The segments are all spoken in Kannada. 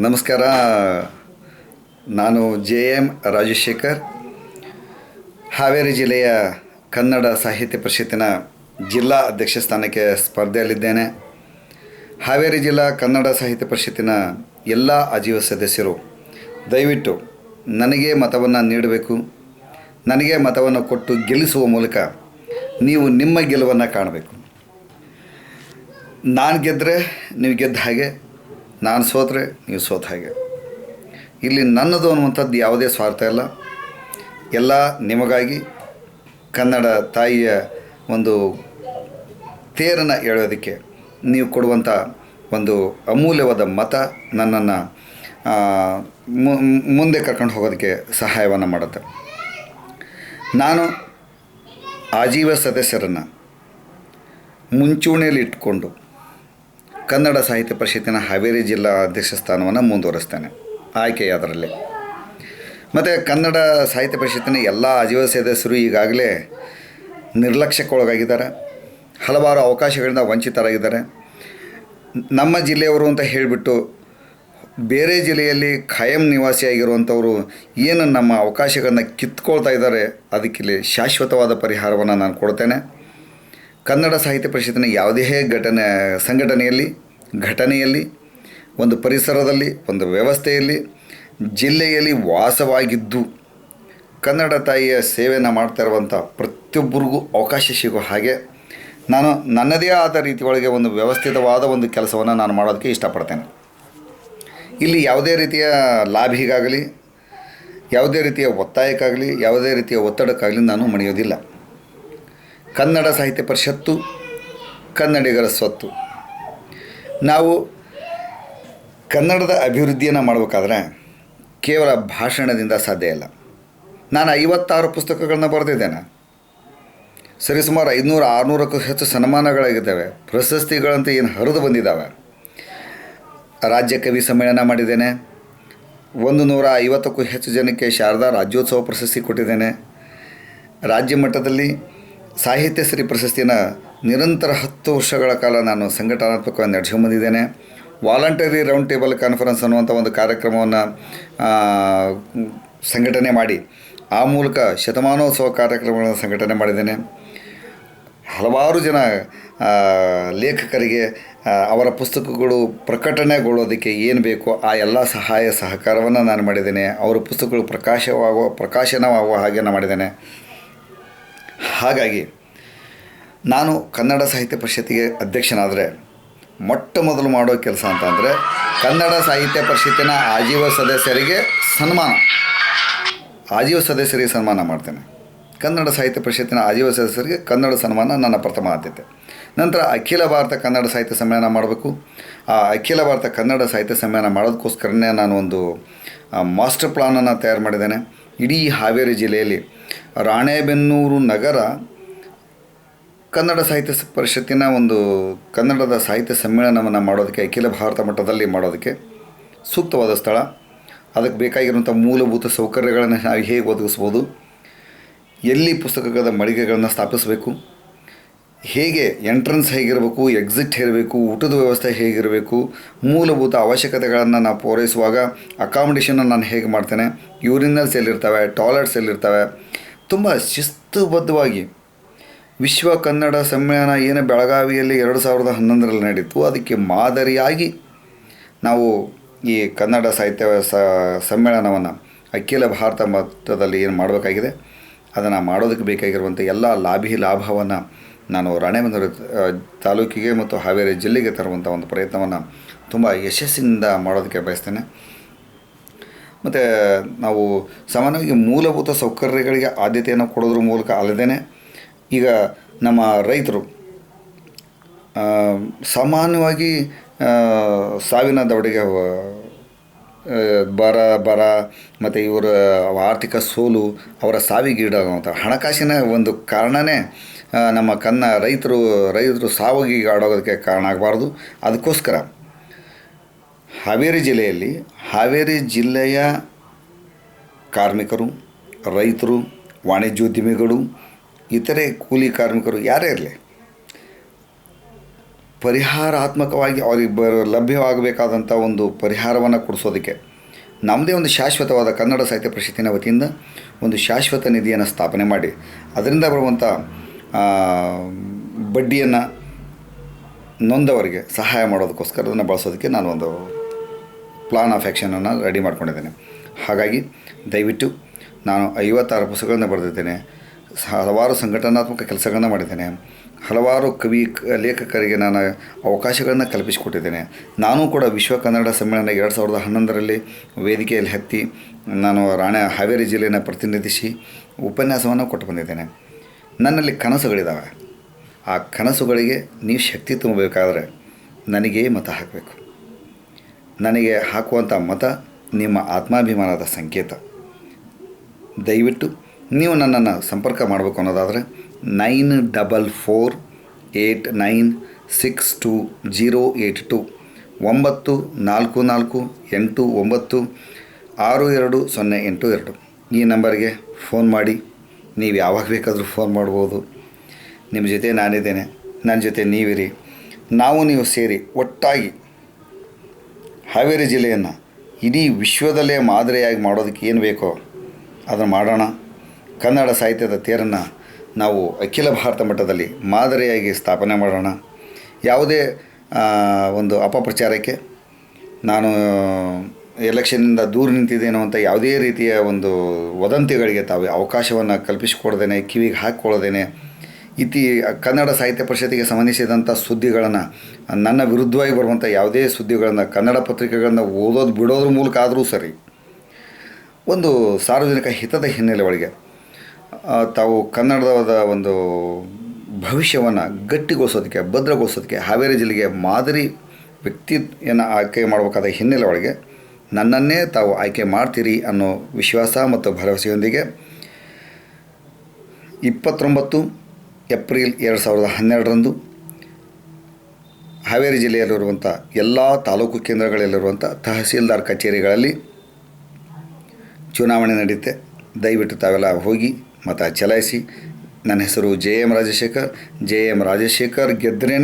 ನಮಸ್ಕಾರ. ನಾನು JM ರಾಜಶೇಖರ್, ಹಾವೇರಿ ಜಿಲ್ಲೆಯ ಕನ್ನಡ ಸಾಹಿತ್ಯ ಪರಿಷತ್ತಿನ ಜಿಲ್ಲಾ ಅಧ್ಯಕ್ಷ ಸ್ಥಾನಕ್ಕೆ ಸ್ಪರ್ಧೆಯಲ್ಲಿದ್ದೇನೆ. ಹಾವೇರಿ ಜಿಲ್ಲಾ ಕನ್ನಡ ಸಾಹಿತ್ಯ ಪರಿಷತ್ತಿನ ಎಲ್ಲ ಆಜೀವ ಸದಸ್ಯರು ದಯವಿಟ್ಟು ನನಗೆ ಮತವನ್ನು ನೀಡಬೇಕು. ನನಗೆ ಮತವನ್ನು ಕೊಟ್ಟು ಗೆಲ್ಲಿಸುವ ಮೂಲಕ ನೀವು ನಿಮ್ಮ ಗೆಲುವನ್ನು ಕಾಣಬೇಕು. ನಾನು ಗೆದ್ದರೆ ನೀವು ಗೆದ್ದ ಹಾಗೆ, ನಾನು ಸೋತ್ರೆ ನೀವು ಸೋತ ಹಾಗೆ. ಇಲ್ಲಿ ನನ್ನದು ಅನ್ನುವಂಥದ್ದು ಯಾವುದೇ ಸ್ವಾರ್ಥ ಇಲ್ಲ. ಎಲ್ಲ ನಿಮಗಾಗಿ ಕನ್ನಡ ತಾಯಿಯ ಒಂದು ತೇರನ್ನು ಎಳೆಯೋದಕ್ಕೆ ನೀವು ಕೊಡುವಂಥ ಒಂದು ಅಮೂಲ್ಯವಾದ ಮತ ನನ್ನನ್ನು ಮುಂದೆ ಕರ್ಕೊಂಡು ಹೋಗೋದಕ್ಕೆ ಸಹಾಯವನ್ನು ಮಾಡುತ್ತೆ. ನಾನು ಆಜೀವ ಸದಸ್ಯರನ್ನು ಮುಂಚೂಣಿಯಲ್ಲಿ ಇಟ್ಕೊಂಡು ಕನ್ನಡ ಸಾಹಿತ್ಯ ಪರಿಷತ್ತಿನ ಹಾವೇರಿ ಜಿಲ್ಲಾ ಅಧ್ಯಕ್ಷ ಸ್ಥಾನವನ್ನು ಮುಂದುವರಿಸ್ತೇನೆ ಆಯ್ಕೆಯಾದರಲ್ಲಿ. ಮತ್ತು ಕನ್ನಡ ಸಾಹಿತ್ಯ ಪರಿಷತ್ತಿನ ಎಲ್ಲ ಆಜೀವ ಸದಸ್ಯರು ಈಗಾಗಲೇ ನಿರ್ಲಕ್ಷ್ಯಕ್ಕೊಳಗಾಗಿದ್ದಾರೆ. ಹಲವಾರು ಅವಕಾಶಗಳಿಂದ ವಂಚಿತರಾಗಿದ್ದಾರೆ. ನಮ್ಮ ಜಿಲ್ಲೆಯವರು ಅಂತ ಹೇಳಿಬಿಟ್ಟು ಬೇರೆ ಜಿಲ್ಲೆಯಲ್ಲಿ ಖಾಯಂ ನಿವಾಸಿಯಾಗಿರುವಂಥವರು ಏನು ನಮ್ಮ ಅವಕಾಶಗಳನ್ನು ಕಿತ್ಕೊಳ್ತಾ ಇದ್ದಾರೆ, ಅದಕ್ಕಿಲ್ಲಿ ಶಾಶ್ವತವಾದ ಪರಿಹಾರವನ್ನು ನಾನು ಕೊಡ್ತೇನೆ. ಕನ್ನಡ ಸಾಹಿತ್ಯ ಪರಿಷತ್ತಿನ ಯಾವುದೇ ಘಟನೆಯಲ್ಲಿ ಒಂದು ಪರಿಸರದಲ್ಲಿ, ಒಂದು ವ್ಯವಸ್ಥೆಯಲ್ಲಿ, ಜಿಲ್ಲೆಯಲ್ಲಿ ವಾಸವಾಗಿದ್ದು ಕನ್ನಡ ತಾಯಿಯ ಸೇವೆಯನ್ನು ಮಾಡ್ತಾ ಇರುವಂಥ ಪ್ರತಿಯೊಬ್ಬರಿಗೂ ಅವಕಾಶ ಸಿಗೋ ಹಾಗೆ ನಾನು ನನ್ನದೇ ಆದ ರೀತಿಯೊಳಗೆ ಒಂದು ವ್ಯವಸ್ಥಿತವಾದ ಒಂದು ಕೆಲಸವನ್ನು ನಾನು ಮಾಡೋದಕ್ಕೆ ಇಷ್ಟಪಡ್ತೇನೆ. ಇಲ್ಲಿ ಯಾವುದೇ ರೀತಿಯ ಲಾಭಿಗಾಗಲಿ, ಯಾವುದೇ ರೀತಿಯ ಒತ್ತಾಯಕ್ಕಾಗಲಿ, ಯಾವುದೇ ರೀತಿಯ ಒತ್ತಡಕ್ಕಾಗಲಿ ನಾನು ಮಣಿಯೋದಿಲ್ಲ. ಕನ್ನಡ ಸಾಹಿತ್ಯ ಪರಿಷತ್ತು ಕನ್ನಡಿಗರ ಸ್ವತ್ತು. ನಾವು ಕನ್ನಡದ ಅಭಿವೃದ್ಧಿಯನ್ನು ಮಾಡಬೇಕಾದ್ರೆ ಕೇವಲ ಭಾಷಣದಿಂದ ಸಾಧ್ಯ ಇಲ್ಲ. ನಾನು 56 ಪುಸ್ತಕಗಳನ್ನ ಬರೆದಿದ್ದೇನೆ. ಸರಿಸುಮಾರು 500-600ಕ್ಕೂ ಹೆಚ್ಚು ಸನ್ಮಾನಗಳಾಗಿದ್ದಾವೆ. ಪ್ರಶಸ್ತಿಗಳಂತೂ ಏನು ಹರಿದು ಬಂದಿದ್ದಾವೆ. ರಾಜ್ಯ ಕವಿ ಸಮ್ಮೇಳನ ಮಾಡಿದ್ದೇನೆ. 150ಕ್ಕೂ ಹೆಚ್ಚು ಜನಕ್ಕೆ ಶಾರದಾ ರಾಜ್ಯೋತ್ಸವ ಪ್ರಶಸ್ತಿ ಕೊಟ್ಟಿದ್ದೇನೆ. ರಾಜ್ಯ ಮಟ್ಟದಲ್ಲಿ ಸಾಹಿತ್ಯ ಶ್ರೀ ಪ್ರಶಸ್ತಿನ ನಿರಂತರ 10 ವರ್ಷಗಳ ಕಾಲ ನಾನು ಸಂಘಟನಾತ್ಮಕವಾಗಿ ನಡೆಸ್ಕೊಂಡು ಬಂದಿದ್ದೇನೆ. ವಾಲಂಟರಿ ರೌಂಡ್ ಟೇಬಲ್ ಕಾನ್ಫರೆನ್ಸ್ ಅನ್ನುವಂಥ ಒಂದು ಕಾರ್ಯಕ್ರಮವನ್ನು ಸಂಘಟನೆ ಮಾಡಿ ಆ ಮೂಲಕ ಶತಮಾನೋತ್ಸವ ಕಾರ್ಯಕ್ರಮಗಳನ್ನು ಸಂಘಟನೆ ಮಾಡಿದ್ದೇನೆ. ಹಲವಾರು ಜನ ಲೇಖಕರಿಗೆ ಅವರ ಪುಸ್ತಕಗಳು ಪ್ರಕಟಣೆಗೊಳ್ಳೋದಕ್ಕೆ ಏನು ಬೇಕೋ ಆ ಎಲ್ಲ ಸಹಾಯ ಸಹಕಾರವನ್ನು ನಾನು ಮಾಡಿದ್ದೇನೆ. ಅವರ ಪುಸ್ತಕಗಳು ಪ್ರಕಾಶನವಾಗುವ ಹಾಗೆ ನಾನು ಮಾಡಿದ್ದೇನೆ. ಹಾಗಾಗಿ ನಾನು ಕನ್ನಡ ಸಾಹಿತ್ಯ ಪರಿಷತ್ತಿಗೆ ಅಧ್ಯಕ್ಷನಾದರೆ ಮೊಟ್ಟ ಮೊದಲು ಮಾಡೋ ಕೆಲಸ ಅಂತಂದರೆ ಕನ್ನಡ ಸಾಹಿತ್ಯ ಪರಿಷತ್ತಿನ ಆಜೀವ ಸದಸ್ಯರಿಗೆ ಸನ್ಮಾನ ಮಾಡ್ತೇನೆ. ಕನ್ನಡ ಸಾಹಿತ್ಯ ಪರಿಷತ್ತಿನ ಆಜೀವ ಸದಸ್ಯರಿಗೆ ಕನ್ನಡ ಸನ್ಮಾನ ನನ್ನ ಪ್ರಥಮ ಆದ್ಯತೆ. ನಂತರ ಅಖಿಲ ಭಾರತ ಕನ್ನಡ ಸಾಹಿತ್ಯ ಸಮ್ಮೇಳನ ಮಾಡಬೇಕು. ಆ ಅಖಿಲ ಭಾರತ ಕನ್ನಡ ಸಾಹಿತ್ಯ ಸಮ್ಮೇಳನ ಮಾಡೋದಕ್ಕೋಸ್ಕರನೇ ನಾನು ಒಂದು ಮಾಸ್ಟರ್ ಪ್ಲಾನನ್ನು ತಯಾರು ಮಾಡಿದ್ದೇನೆ. ಇಡೀ ಹಾವೇರಿ ಜಿಲ್ಲೆಯಲ್ಲಿ ರಾಣೆಬೆನ್ನೂರು ನಗರ ಕನ್ನಡ ಸಾಹಿತ್ಯ ಪರಿಷತ್ತಿನ ಒಂದು ಕನ್ನಡದ ಸಾಹಿತ್ಯ ಸಮ್ಮೇಳನವನ್ನು ಮಾಡೋದಕ್ಕೆ, ಅಖಿಲ ಭಾರತ ಮಟ್ಟದಲ್ಲಿ ಮಾಡೋದಕ್ಕೆ ಸೂಕ್ತವಾದ ಸ್ಥಳ. ಅದಕ್ಕೆ ಬೇಕಾಗಿರುವಂಥ ಮೂಲಭೂತ ಸೌಕರ್ಯಗಳನ್ನು ನಾವು ಹೇಗೆ ಒದಗಿಸ್ಬೋದು, ಎಲ್ಲಿ ಪುಸ್ತಕದ ಮಳಿಗೆಗಳನ್ನು ಸ್ಥಾಪಿಸಬೇಕು, ಹೇಗೆ ಎಂಟ್ರೆನ್ಸ್ ಹೇಗಿರಬೇಕು, ಎಕ್ಸಿಟ್ ಹೇಗಿರಬೇಕು, ಊಟದ ವ್ಯವಸ್ಥೆ ಹೇಗಿರಬೇಕು, ಮೂಲಭೂತ ಅವಶ್ಯಕತೆಗಳನ್ನು ನಾವು ಪೂರೈಸುವಾಗ ಅಕಾಮಿಡೇಷನ್ನ ನಾನು ಹೇಗೆ ಮಾಡ್ತೇನೆ, ಯೂರಿನಲ್ಸ್ ಎಲ್ಲಿರ್ತವೆ, ಟಾಯ್ಲೆಟ್ಸ್ ಎಲ್ಲಿರ್ತವೆ, ತುಂಬ ಶಿಸ್ತುಬದ್ಧವಾಗಿ ವಿಶ್ವ ಕನ್ನಡ ಸಮ್ಮೇಳನ ಏನು ಬೆಳಗಾವಿಯಲ್ಲಿ 2011ರಲ್ಲಿ ನಡೀತು, ಅದಕ್ಕೆ ಮಾದರಿಯಾಗಿ ನಾವು ಈ ಕನ್ನಡ ಸಾಹಿತ್ಯ ಸಮ್ಮೇಳನವನ್ನು ಅಖಿಲ ಭಾರತ ಮಟ್ಟದಲ್ಲಿ ಏನು ಮಾಡಬೇಕಾಗಿದೆ ಅದನ್ನು ಮಾಡೋದಕ್ಕೆ ಬೇಕಾಗಿರುವಂಥ ಎಲ್ಲ ಲಾಭವನ್ನು ನಾನು ರಾಣೆಬೆನ್ನೂರು ತಾಲೂಕಿಗೆ ಮತ್ತು ಹಾವೇರಿ ಜಿಲ್ಲೆಗೆ ತರುವಂಥ ಒಂದು ಪ್ರಯತ್ನವನ್ನು ತುಂಬ ಯಶಸ್ಸಿನಿಂದ ಮಾಡೋದಕ್ಕೆ ಬಯಸ್ತೇನೆ. ಮತ್ತು ನಾವು ಸಾಮಾನ್ಯವಾಗಿ ಮೂಲಭೂತ ಸೌಕರ್ಯಗಳಿಗೆ ಆದ್ಯತೆಯನ್ನು ಕೊಡೋದ್ರ ಮೂಲಕ ಅಲ್ಲದೇ ಈಗ ನಮ್ಮ ರೈತರು ಸಾಮಾನ್ಯವಾಗಿ ಸಾವಿನ ದವಡೆಗೆ ಬರ ಮತ್ತು ಇವರ ಆರ್ಥಿಕ ಸೋಲು ಅವರ ಸಾವಿಗೀಡಾಗುವಂಥ ಹಣಕಾಸಿನ ಒಂದು ಕಾರಣವೇ ನಮ್ಮ ರೈತರು ಸಾವಿಗೀಡಾಗೋದಕ್ಕೆ ಕಾರಣ ಆಗಬಾರ್ದು. ಅದಕ್ಕೋಸ್ಕರ ಹಾವೇರಿ ಜಿಲ್ಲೆಯ ಕಾರ್ಮಿಕರು, ರೈತರು, ವಾಣಿಜ್ಯೋದ್ಯಮಿಗಳು, ಇತರೆ ಕೂಲಿ ಕಾರ್ಮಿಕರು ಯಾರೇ ಇರಲಿ, ಪರಿಹಾರಾತ್ಮಕವಾಗಿ ಅವ್ರಿಗೆ ಲಭ್ಯವಾಗಬೇಕಾದಂಥ ಒಂದು ಪರಿಹಾರವನ್ನು ಕೊಡಿಸೋದಕ್ಕೆ ನಮ್ಮದೇ ಒಂದು ಶಾಶ್ವತವಾದ ಕನ್ನಡ ಸಾಹಿತ್ಯ ಪರಿಷತ್ತಿನ ವತಿಯಿಂದ ಒಂದು ಶಾಶ್ವತ ನಿಧಿಯನ್ನು ಸ್ಥಾಪನೆ ಮಾಡಿ ಅದರಿಂದ ಬರುವಂಥ ಬಡ್ಡಿಯನ್ನು ನೊಂದವರಿಗೆ ಸಹಾಯ ಮಾಡೋದಕ್ಕೋಸ್ಕರ ಅದನ್ನು ಬಳಸೋದಕ್ಕೆ ನಾನು ಒಂದು ಪ್ಲಾನ್ ಆಫ್ ಆ್ಯಕ್ಷನನ್ನು ರೆಡಿ ಮಾಡ್ಕೊಂಡಿದ್ದೇನೆ. ಹಾಗಾಗಿ ದಯವಿಟ್ಟು ನಾನು 56 ಪುಸ್ತಕಗಳನ್ನು ಬರೆದಿದ್ದೇನೆ, ಹಲವಾರು ಸಂಘಟನಾತ್ಮಕ ಕೆಲಸಗಳನ್ನು ಮಾಡಿದ್ದೇನೆ, ಹಲವಾರು ಲೇಖಕರಿಗೆ ನಾನು ಅವಕಾಶಗಳನ್ನು ಕಲ್ಪಿಸಿಕೊಟ್ಟಿದ್ದೇನೆ. ನಾನು ಕೂಡ ವಿಶ್ವ ಕನ್ನಡ ಸಮ್ಮೇಳನ 2011ರಲ್ಲಿ ವೇದಿಕೆಯಲ್ಲಿ ಹತ್ತಿ ನಾನು ಹಾವೇರಿ ಜಿಲ್ಲೆಯನ್ನು ಪ್ರತಿನಿಧಿಸಿ ಉಪನ್ಯಾಸವನ್ನು ಕೊಟ್ಟು ಬಂದಿದ್ದೇನೆ. ನನ್ನಲ್ಲಿ ಕನಸುಗಳಿದ್ದಾವೆ. ಆ ಕನಸುಗಳಿಗೆ ನೀವು ಶಕ್ತಿ ತುಂಬಬೇಕಾದ್ರೆ ನನಗೇ ಮತ ಹಾಕಬೇಕು. ನನಗೆ ಹಾಕುವಂಥ ಮತ ನಿಮ್ಮ ಆತ್ಮಾಭಿಮಾನದ ಸಂಕೇತ. ದಯವಿಟ್ಟು ನೀವು ನನ್ನನ್ನು ಸಂಪರ್ಕ ಮಾಡಬೇಕು ಅನ್ನೋದಾದರೆ 9448962082 9448962082 ಈ ನಂಬರ್ಗೆ ಫೋನ್ ಮಾಡಿ. ನೀವು ಯಾವಾಗ ಬೇಕಾದರೂ ಫೋನ್ ಮಾಡ್ಬೋದು. ನಿಮ್ಮ ಜೊತೆ ನಾನಿದ್ದೇನೆ, ನನ್ನ ಜೊತೆ ನೀವಿರಿ. ನೀವು ಸೇರಿ ಒಟ್ಟಾಗಿ ಹಾವೇರಿ ಜಿಲ್ಲೆಯನ್ನು ಇಡೀ ವಿಶ್ವದಲ್ಲೇ ಮಾದರಿಯಾಗಿ ಮಾಡೋದಕ್ಕೆ ಏನು ಬೇಕೋ ಅದನ್ನು ಮಾಡೋಣ. ಕನ್ನಡ ಸಾಹಿತ್ಯದ ತೇರನ್ನು ನಾವು ಅಖಿಲ ಭಾರತ ಮಟ್ಟದಲ್ಲಿ ಮಾದರಿಯಾಗಿ ಸ್ಥಾಪನೆ ಮಾಡೋಣ. ಯಾವುದೇ ಒಂದು ಅಪಪ್ರಚಾರಕ್ಕೆ ನಾನು ಎಲೆಕ್ಷನ್ನಿಂದ ದೂರ ನಿಂತಿದ್ದೇನೋ ಅಂತ ಯಾವುದೇ ರೀತಿಯ ಒಂದು ವದಂತಿಗಳಿಗೆ ತಾವು ಅವಕಾಶವನ್ನು ಕಲ್ಪಿಸಿಕೊಡ್ದೇನೆ, ಕಿವಿಗೆ ಹಾಕಿಕೊಳ್ಳದೇನೆ ಕನ್ನಡ ಸಾಹಿತ್ಯ ಪರಿಷತ್ತಿಗೆ ಸಂಬಂಧಿಸಿದಂಥ ಸುದ್ದಿಗಳನ್ನು, ನನ್ನ ವಿರುದ್ಧವಾಗಿ ಬರುವಂಥ ಯಾವುದೇ ಸುದ್ದಿಗಳನ್ನು ಕನ್ನಡ ಪತ್ರಿಕೆಗಳನ್ನು ಬಿಡೋದ್ರ ಮೂಲಕ ಆದರೂ ಸರಿ, ಒಂದು ಸಾರ್ವಜನಿಕ ಹಿತದ ಹಿನ್ನೆಲೆ ಒಳಗೆ ತಾವು ಕನ್ನಡದ ಒಂದು ಭವಿಷ್ಯವನ್ನು ಗಟ್ಟಿಗೊಳಿಸೋದಕ್ಕೆ, ಭದ್ರಗೊಳಿಸೋದಕ್ಕೆ ಹಾವೇರಿ ಜಿಲ್ಲೆಗೆ ಮಾದರಿ ವ್ಯಕ್ತಿಯನ್ನು ಆಯ್ಕೆ ಮಾಡಬೇಕಾದ ಹಿನ್ನೆಲೆ ಒಳಗೆ ನನ್ನನ್ನೇ ತಾವು ಆಯ್ಕೆ ಮಾಡ್ತೀರಿ ಅನ್ನೋ ವಿಶ್ವಾಸ ಮತ್ತು ಭರವಸೆಯೊಂದಿಗೆ 29 ಏಪ್ರಿಲ್ 2012ರಂದು ಹಾವೇರಿ ಜಿಲ್ಲೆಯಲ್ಲಿರುವಂಥ ಎಲ್ಲ ತಾಲೂಕು ಕೇಂದ್ರಗಳಲ್ಲಿರುವಂಥ ತಹಸೀಲ್ದಾರ್ ಕಚೇರಿಗಳಲ್ಲಿ ಚುನಾವಣೆ ನಡೆಯುತ್ತೆ. ದಯವಿಟ್ಟು ತಾವೆಲ್ಲ ಹೋಗಿ ಮತ ಚಲಾಯಿಸಿ. ನನ್ನ ಹೆಸರು JM ರಾಜಶೇಖರ್ ಗೆದ್ರೇ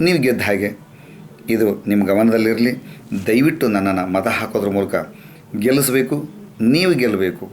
ನೀವು ಗೆದ್ದ ಹಾಗೆ. ಇದು ನಿಮ್ಮ ಗಮನದಲ್ಲಿರಲಿ. ದಯವಿಟ್ಟು ನನ್ನನ್ನು ಮತ ಹಾಕೋದ್ರ ಮೂಲಕ ಗೆಲ್ಲಿಸಬೇಕು. ನೀವು ಗೆಲ್ಲಬೇಕು.